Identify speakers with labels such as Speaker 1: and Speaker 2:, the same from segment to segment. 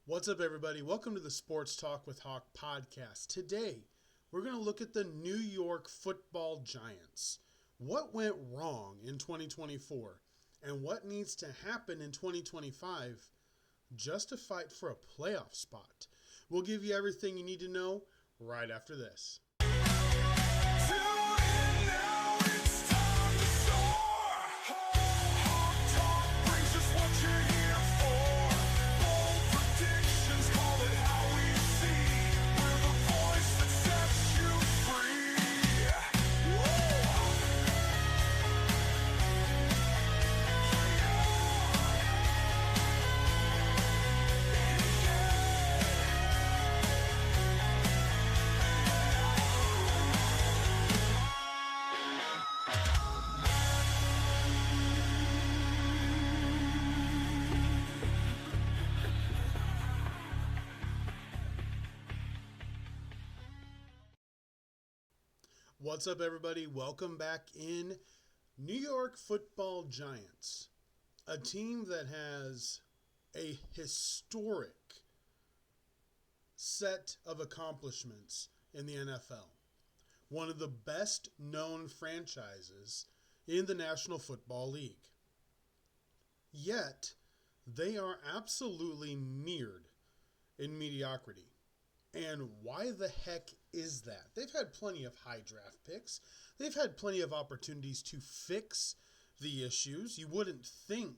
Speaker 1: What's up, everybody? Welcome to the Sports Talk with Hawk podcast. Today, we're going to look at the New York Football Giants. What went wrong in 2024 and what needs to happen in 2025 just to fight for a playoff spot? We'll give you everything you need to know right after this. What's up, everybody? Welcome back in. New York Football Giants, a team that has a historic set of accomplishments in the NFL. One of the best known franchises in the National Football League. Yet, they are absolutely mired in mediocrity. And why the heck is that? They've had plenty of high draft picks. They've had plenty of opportunities to fix the issues. You wouldn't think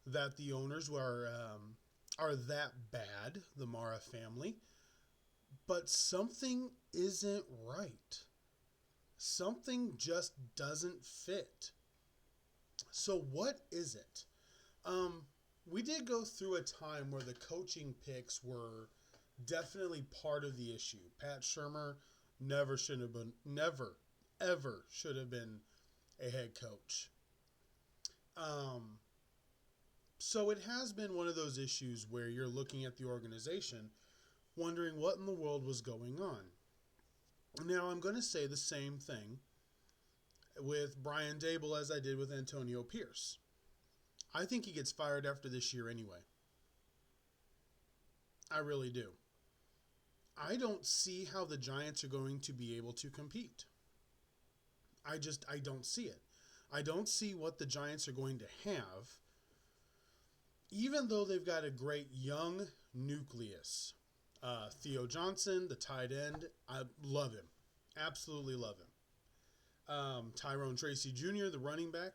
Speaker 1: that the owners are that bad, the Mara family. But something isn't right. Something just doesn't fit. So what is it? We did go through a time where the coaching picks were definitely part of the issue. Pat Shurmur never ever should have been a head coach. So it has been one of those issues where you're looking at the organization wondering what in the world was going on. Now, I'm going to say the same thing with Brian Daboll as I did with Antonio Pierce. I think he gets fired after this year anyway. I really do. I don't see how the Giants are going to be able to compete. I don't see it. I don't see what the Giants are going to have, even though they've got a great young nucleus. Theo Johnson, the tight end, I love him. Absolutely love him. Tyrone Tracy Jr., the running back,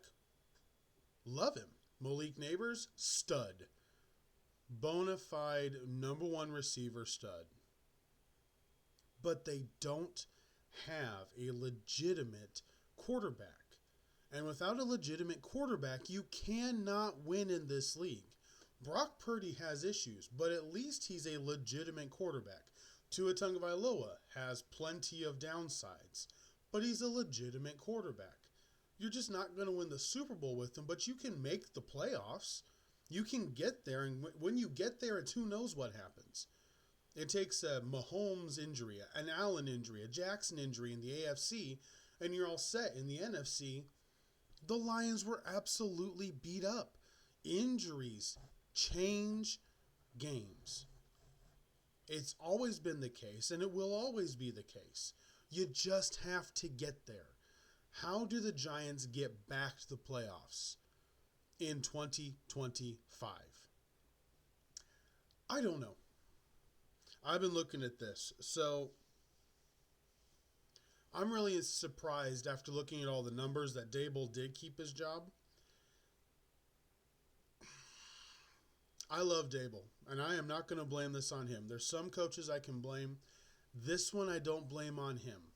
Speaker 1: love him. Malik Neighbors, stud. Bona fide #1 receiver stud. But they don't have a legitimate quarterback. And without a legitimate quarterback, you cannot win in this league. Brock Purdy has issues, but at least he's a legitimate quarterback. Tua Tagovailoa has plenty of downsides, but he's a legitimate quarterback. You're just not going to win the Super Bowl with him, but you can make the playoffs. You can get there, and when you get there, it's who knows what happens. It takes a Mahomes injury, an Allen injury, a Jackson injury in the AFC, and you're all set. In the NFC, the Lions were absolutely beat up. Injuries change games. It's always been the case, and it will always be the case. You just have to get there. How do the Giants get back to the playoffs in 2025? I don't know. I've been looking at this. So I'm really surprised after looking at all the numbers that Daboll did keep his job. I love Daboll, and I am not going to blame this on him. There's some coaches I can blame. This one I don't blame on him.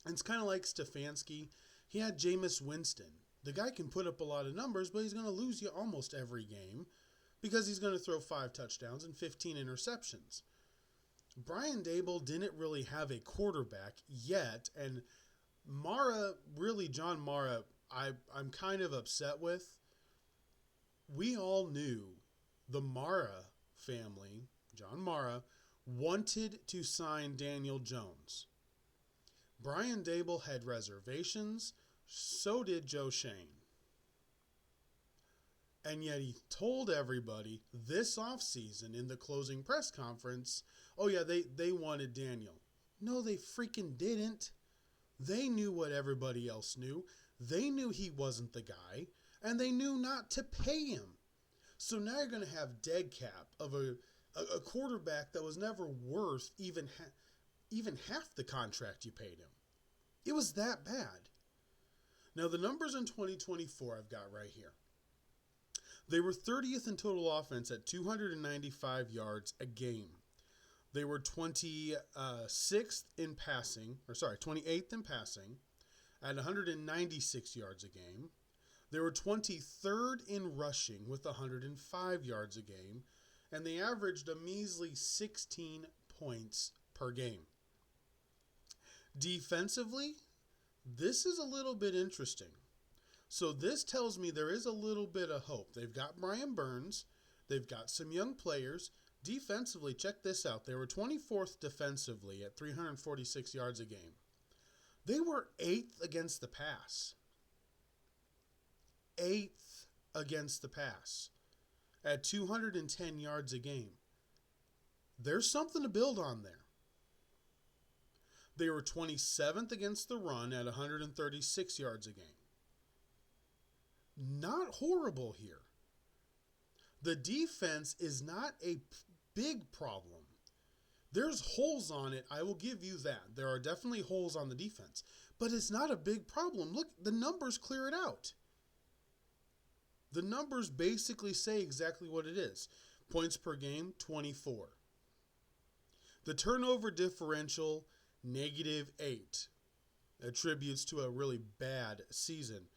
Speaker 1: And it's kind of like Stefanski. He had Jameis Winston. The guy can put up a lot of numbers, but he's going to lose you almost every game because he's going to throw 5 touchdowns and 15 interceptions. Brian Daboll didn't really have a quarterback yet, and John Mara, I'm kind of upset with. We all knew the Mara family, John Mara, wanted to sign Daniel Jones. Brian Daboll had reservations, so did Joe Shane. And yet he told everybody this offseason in the closing press conference, oh yeah, they wanted Daniel. No, they freaking didn't. They knew what everybody else knew. They knew he wasn't the guy, and they knew not to pay him. So now you're going to have dead cap of a quarterback that was never worth even half the contract you paid him. It was that bad. Now the numbers in 2024 I've got right here. They were 30th in total offense at 295 yards a game. They were 28th in passing at 196 yards a game. They were 23rd in rushing with 105 yards a game, and they averaged a measly 16 points per game. Defensively, this is a little bit interesting. So this tells me there is a little bit of hope. They've got Brian Burns. They've got some young players. Defensively, check this out. They were 24th defensively at 346 yards a game. They were 8th against the pass. 8th against the pass at 210 yards a game. There's something to build on there. They were 27th against the run at 136 yards a game. Not horrible here. The defense is not a big problem. There's holes on it, I will give you that. There are definitely holes on the defense. But it's not a big problem. Look, the numbers clear it out. The numbers basically say exactly what it is. Points per game, 24. The turnover differential, -8. Attributes to a really bad season.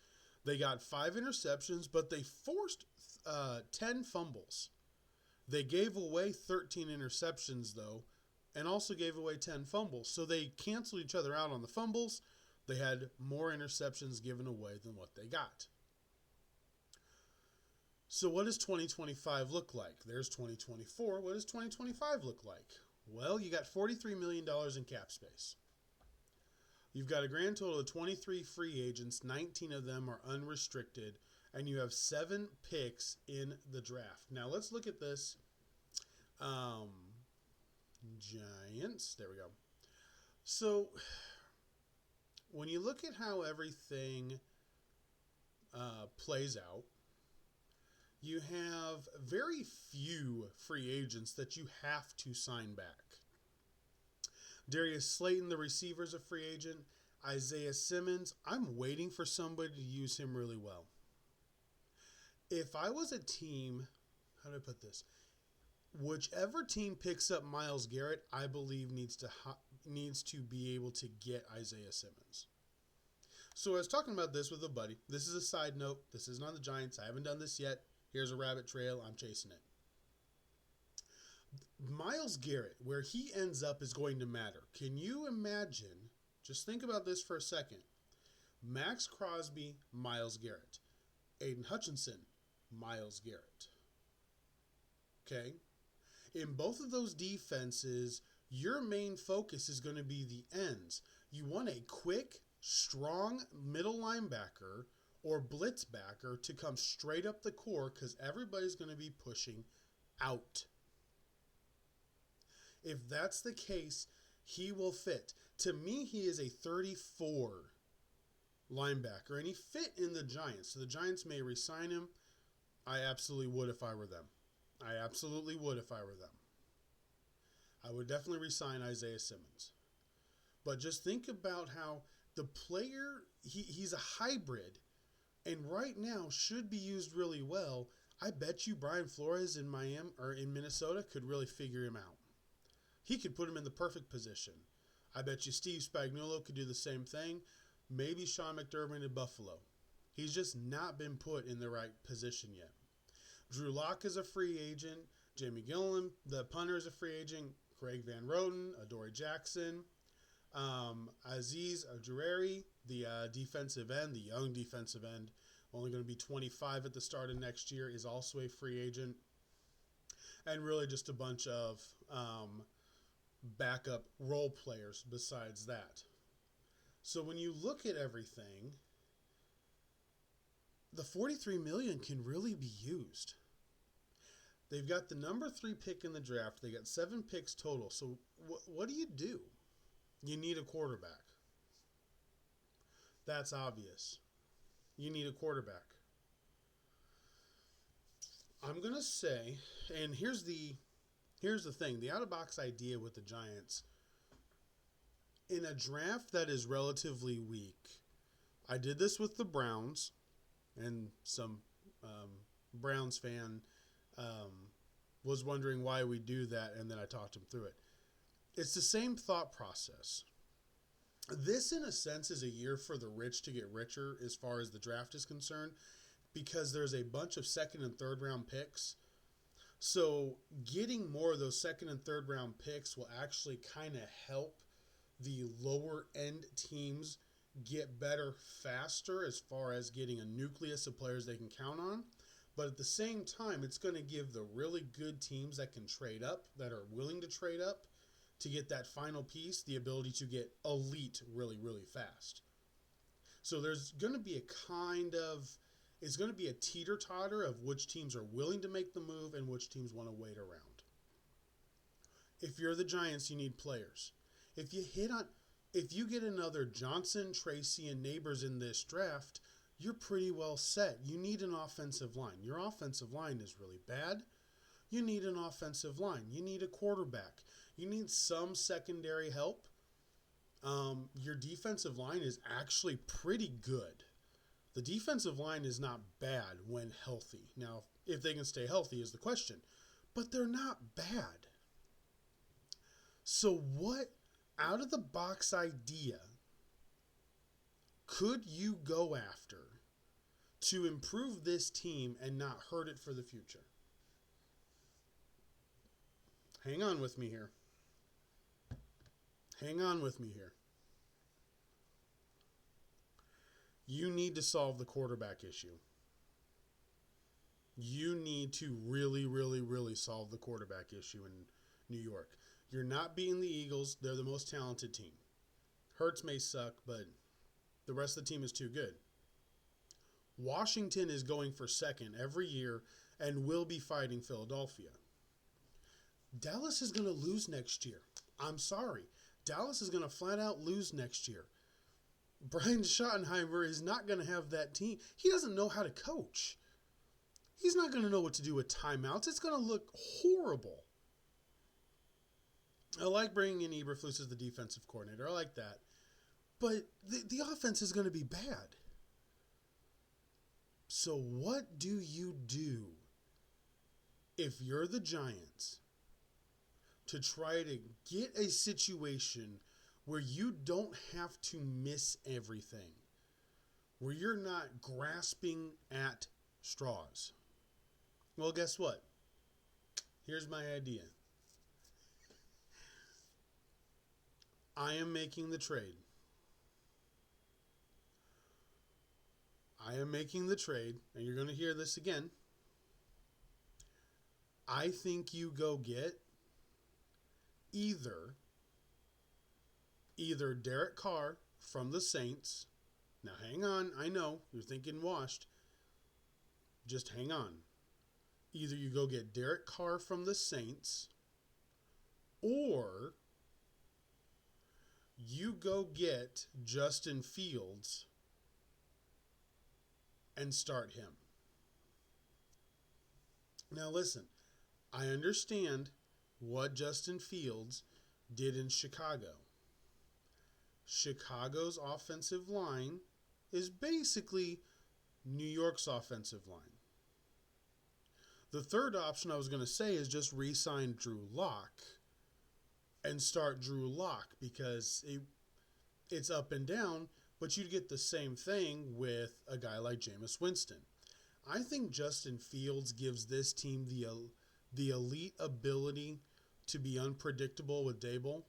Speaker 1: They got 5 interceptions, but they forced 10 fumbles. They gave away 13 interceptions, though, and also gave away 10 fumbles. So they canceled each other out on the fumbles. They had more interceptions given away than what they got. So what does 2025 look like? There's 2024. What does 2025 look like? Well, you got $43 million in cap space. You've got a grand total of 23 free agents. 19 of them are unrestricted. And you have 7 picks in the draft. Now, let's look at this. Giants. There we go. So, when you look at how everything plays out, you have very few free agents that you have to sign back. Darius Slayton, the receiver, is a free agent. Isaiah Simmons, I'm waiting for somebody to use him really well. If I was a team, how do I put this? Whichever team picks up Myles Garrett, I believe needs to be able to get Isaiah Simmons. So I was talking about this with a buddy. This is a side note. This isn't on the Giants. I haven't done this yet. Here's a rabbit trail. I'm chasing it. Myles Garrett, where he ends up is going to matter. Can you imagine, just think about this for a second. Max Crosby, Myles Garrett. Aiden Hutchinson, Myles Garrett. Okay? In both of those defenses, your main focus is going to be the ends. You want a quick, strong middle linebacker or blitz backer to come straight up the core because everybody's going to be pushing out. If that's the case, he will fit. To me, he is a 34 linebacker, and he fit in the Giants. So the Giants may re-sign him. I absolutely would if I were them. I would definitely re-sign Isaiah Simmons. But just think about how the player, he's a hybrid, and right now should be used really well. I bet you Brian Flores in Minnesota could really figure him out. He could put him in the perfect position. I bet you Steve Spagnuolo could do the same thing. Maybe Sean McDermott in Buffalo. He's just not been put in the right position yet. Drew Lock is a free agent. Jamie Gilliam, the punter, is a free agent. Craig Van Roten, Adoree Jackson. Aziz Ojulari, the defensive end, the young defensive end, only going to be 25 at the start of next year, is also a free agent. And really just a bunch of backup role players besides that. So when you look at everything, the $43 million can really be used. They've got the number 3 pick in the draft. They got 7 picks total. So what do? You need a quarterback. That's obvious. You need a quarterback. I'm going to say, and here's the thing, the out-of-box idea with the Giants, in a draft that is relatively weak, I did this with the Browns, and some Browns fan was wondering why we do that, and then I talked him through it. It's the same thought process. This, in a sense, is a year for the rich to get richer as far as the draft is concerned, because there's a bunch of second and third round picks. So getting more of those second and third round picks will actually kind of help the lower end teams get better faster as far as getting a nucleus of players they can count on. But at the same time, it's going to give the really good teams that can trade up, that are willing to trade up to get that final piece, the ability to get elite really, really fast. So there's going to be it's going to be a teeter-totter of which teams are willing to make the move and which teams want to wait around. If you're the Giants, you need players. If you get another Johnson, Tracy, and Neighbors in this draft, you're pretty well set. You need an offensive line. Your offensive line is really bad. You need an offensive line. You need a quarterback. You need some secondary help. Your defensive line is actually pretty good. The defensive line is not bad when healthy. Now, if they can stay healthy is the question. But they're not bad. So what out-of-the-box idea could you go after to improve this team and not hurt it for the future? Hang on with me here. You need to solve the quarterback issue. You need to really, really, really solve the quarterback issue in New York. You're not beating the Eagles. They're the most talented team. Hurts may suck, but the rest of the team is too good. Washington is going for second every year and will be fighting Philadelphia. Dallas is going to lose next year. I'm sorry. Dallas is going to flat out lose next year. Brian Schottenheimer is not going to have that team. He doesn't know how to coach. He's not going to know what to do with timeouts. It's going to look horrible. I like bringing in Eberflus as the defensive coordinator. I like that. But the offense is going to be bad. So what do you do if you're the Giants to try to get a situation where you don't have to miss everything, where you're not grasping at straws? Well, guess what? Here's my idea. I am making the trade. And you're going to hear this again. I think you go get either Derek Carr from the Saints. Now, hang on. I know you're thinking washed. Just hang on. Either you go get Derek Carr from the Saints, or you go get Justin Fields and start him. Now, listen. I understand what Justin Fields did in Chicago. Chicago's offensive line is basically New York's offensive line. The third option I was going to say is just re-sign Drew Lock and start Drew Lock, because it's up and down, but you'd get the same thing with a guy like Jameis Winston. I think Justin Fields gives this team the elite ability to be unpredictable with Dable.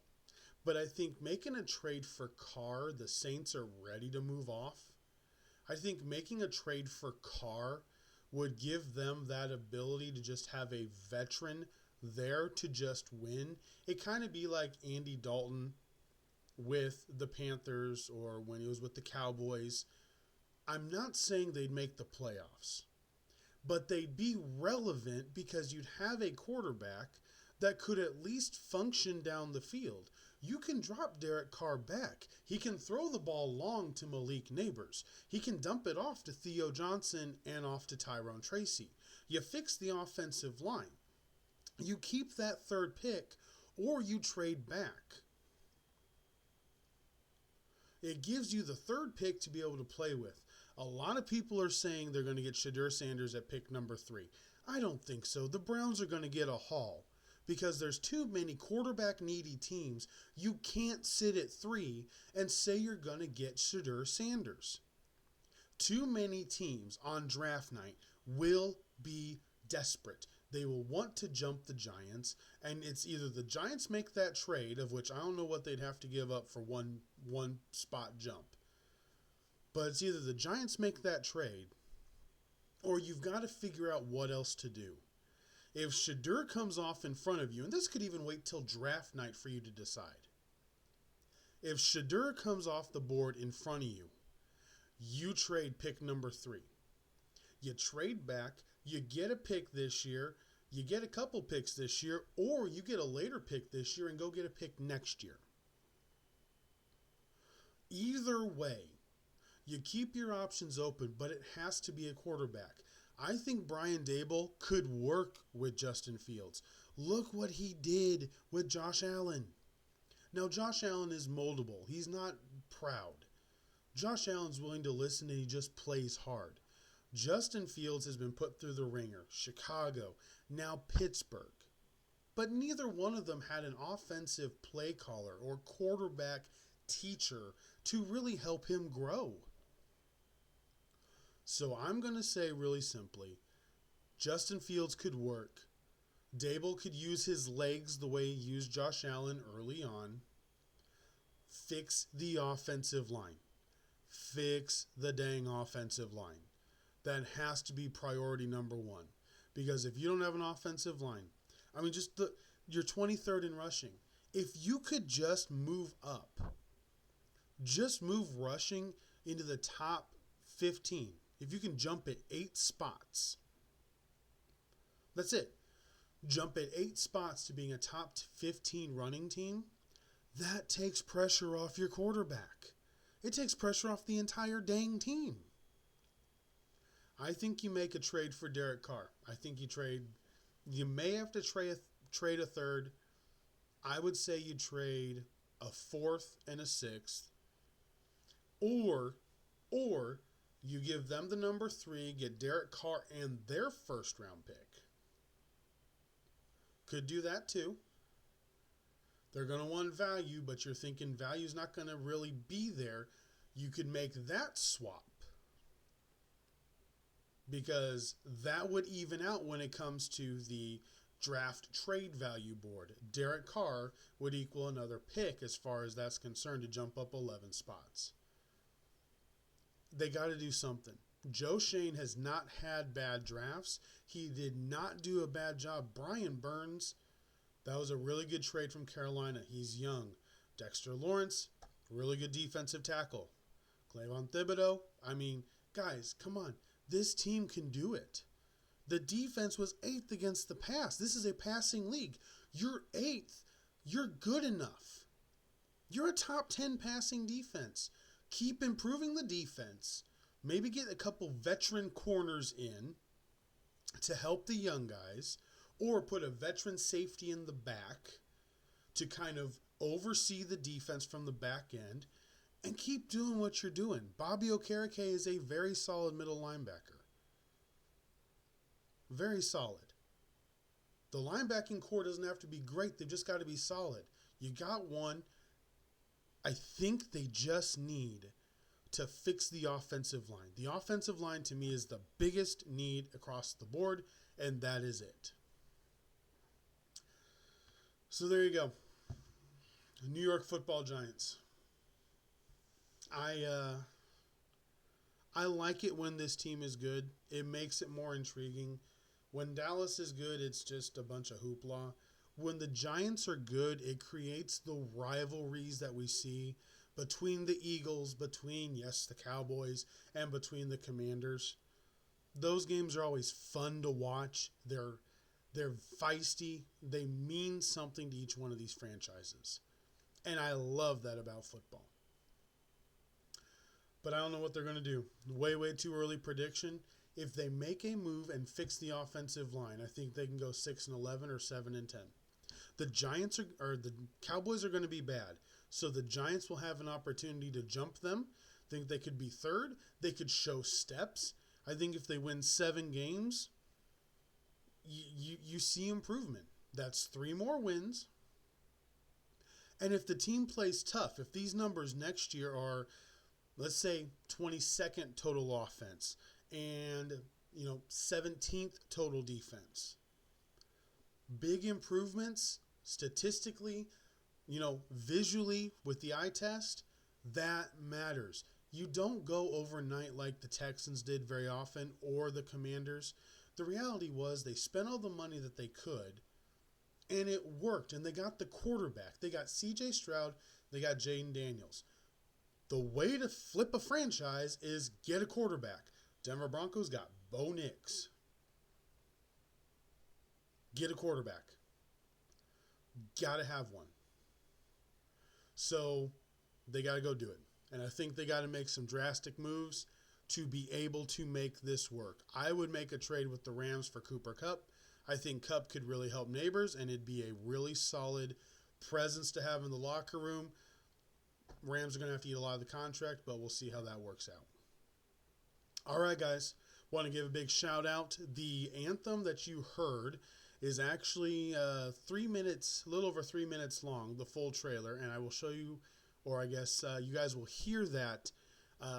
Speaker 1: But I think making a trade for Carr, the Saints are ready to move off. I think making a trade for Carr would give them that ability to just have a veteran there to just win. It kind of be like Andy Dalton with the Panthers, or when he was with the Cowboys. I'm not saying they'd make the playoffs, but they'd be relevant because you'd have a quarterback that could at least function down the field. You can drop Derek Carr back. He can throw the ball long to Malik Neighbors. He can dump it off to Theo Johnson and off to Tyrone Tracy. You fix the offensive line. You keep that third pick or you trade back. It gives you the third pick to be able to play with. A lot of people are saying they're going to get Shadur Sanders at pick number 3. I don't think so. The Browns are going to get a haul because there's too many quarterback-needy teams. You can't sit at 3 and say you're going to get Shadur Sanders. Too many teams on draft night will be desperate. They will want to jump the Giants, and it's either the Giants make that trade, of which I don't know what they'd have to give up for one spot jump. But it's either the Giants make that trade, or you've got to figure out what else to do. If Shadur comes off in front of you, and this could even wait till draft night for you to decide. If Shadur comes off the board in front of you, you trade pick number 3. You trade back, you get a pick this year, you get a couple picks this year, or you get a later pick this year and go get a pick next year. Either way, you keep your options open, but it has to be a quarterback. I think Brian Daboll could work with Justin Fields. Look what he did with Josh Allen. Now, Josh Allen is moldable. He's not proud. Josh Allen's willing to listen and he just plays hard. Justin Fields has been put through the ringer. Chicago, now Pittsburgh. But neither one of them had an offensive play caller or quarterback teacher to really help him grow. So I'm going to say really simply, Justin Fields could work. Daboll could use his legs the way he used Josh Allen early on. Fix the offensive line. Fix the dang offensive line. That has to be priority number 1. Because if you don't have an offensive line, I mean, you're 23rd in rushing. If you could just move up, just move rushing into the top 15. If you can jump at 8 spots, that's it. Jump at 8 spots to being a top 15 running team, that takes pressure off your quarterback. It takes pressure off the entire dang team. I think you make a trade for Derek Carr. I think you may have to trade a third. I would say you trade a 4th and a 6th. Or you give them the number 3, get Derek Carr and their first round pick. Could do that too. They're going to want value, but you're thinking value's not going to really be there. You could make that swap. Because that would even out when it comes to the draft trade value board. Derek Carr would equal another pick as far as that's concerned to jump up 11 spots. They got to do something. Joe Shane has not had bad drafts. He did not do a bad job. Brian Burns, that was a really good trade from Carolina. He's young. Dexter Lawrence, really good defensive tackle. Clayvon Thibodeau, I mean, guys, come on. This team can do it. The defense was 8th against the pass. This is a passing league. You're 8th. You're good enough. You're a top 10 passing defense. Keep improving the defense. Maybe get a couple veteran corners in to help the young guys, or put a veteran safety in the back to kind of oversee the defense from the back end, and keep doing what you're doing. Bobby Okereke is a very solid middle linebacker. Very solid. The linebacking core doesn't have to be great. They've just got to be solid. You got one. I think they just need to fix the offensive line. The offensive line, to me, is the biggest need across the board, and that is it. So there you go. New York Football Giants. I like it when this team is good. It makes it more intriguing. When Dallas is good, it's just a bunch of hoopla. When the Giants are good, it creates the rivalries that we see between the Eagles, between, yes, the Cowboys, and between the Commanders. Those games are always fun to watch. They're feisty. They mean something to each one of these franchises. And I love that about football. But I don't know what they're going to do. Way too early prediction. If they make a move and fix the offensive line, I think they can go 6-11 or 7-10. The Giants or the Cowboys are going to be bad. So the Giants will have an opportunity to jump them. I think they could be third. They could show steps. I think if they win 7 games, you see improvement. That's 3 more wins. And if the team plays tough, if these numbers next year are, let's say, 22nd total offense and 17th total defense, big improvements statistically, visually with the eye test, that matters. You don't go overnight like the Texans did very often or the Commanders. The reality was they spent all the money that they could, and it worked, and they got the quarterback. They got C.J. Stroud. They got Jaden Daniels. The way to flip a franchise is get a quarterback. Denver Broncos got Bo Nix. Get a quarterback. Got to have one. So they got to go do it. And I think they got to make some drastic moves to be able to make this work. I would make a trade with the Rams for Cooper Kupp. I think Kupp could really help Neighbors, and it'd be a really solid presence to have in the locker room. Rams are going to have to eat a lot of the contract, but we'll see how that works out. All right, guys. Want to give a big shout out. The anthem that you heard is actually 3 minutes, a little over 3 minutes long, the full trailer, and I will show you, or I guess you guys will hear that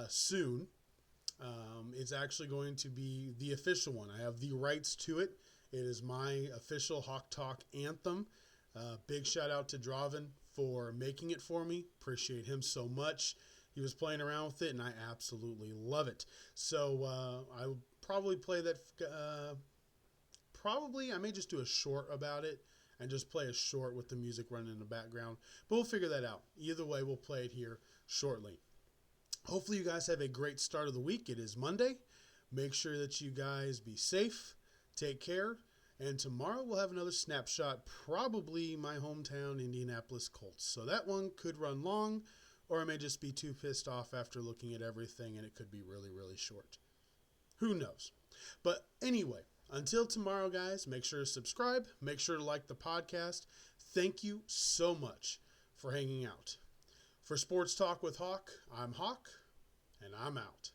Speaker 1: soon. It's actually going to be the official one. I have the rights to it. It is my official Hawk Talk anthem. Big shout out to Draven for making it for me. Appreciate him so much. He was playing around with it, and I absolutely love it. So I will probably play that. I may just do a short about it and just play a short with the music running in the background. But we'll figure that out. Either way, we'll play it here shortly. Hopefully you guys have a great start of the week. It is Monday. Make sure that you guys be safe. Take care. And tomorrow we'll have another snapshot, probably my hometown Indianapolis Colts. So that one could run long, or I may just be too pissed off after looking at everything and it could be really short. Who knows? But anyway, until tomorrow, guys, make sure to subscribe. Make sure to like the podcast. Thank you so much for hanging out. For Sports Talk with Hawk, I'm Hawk, and I'm out.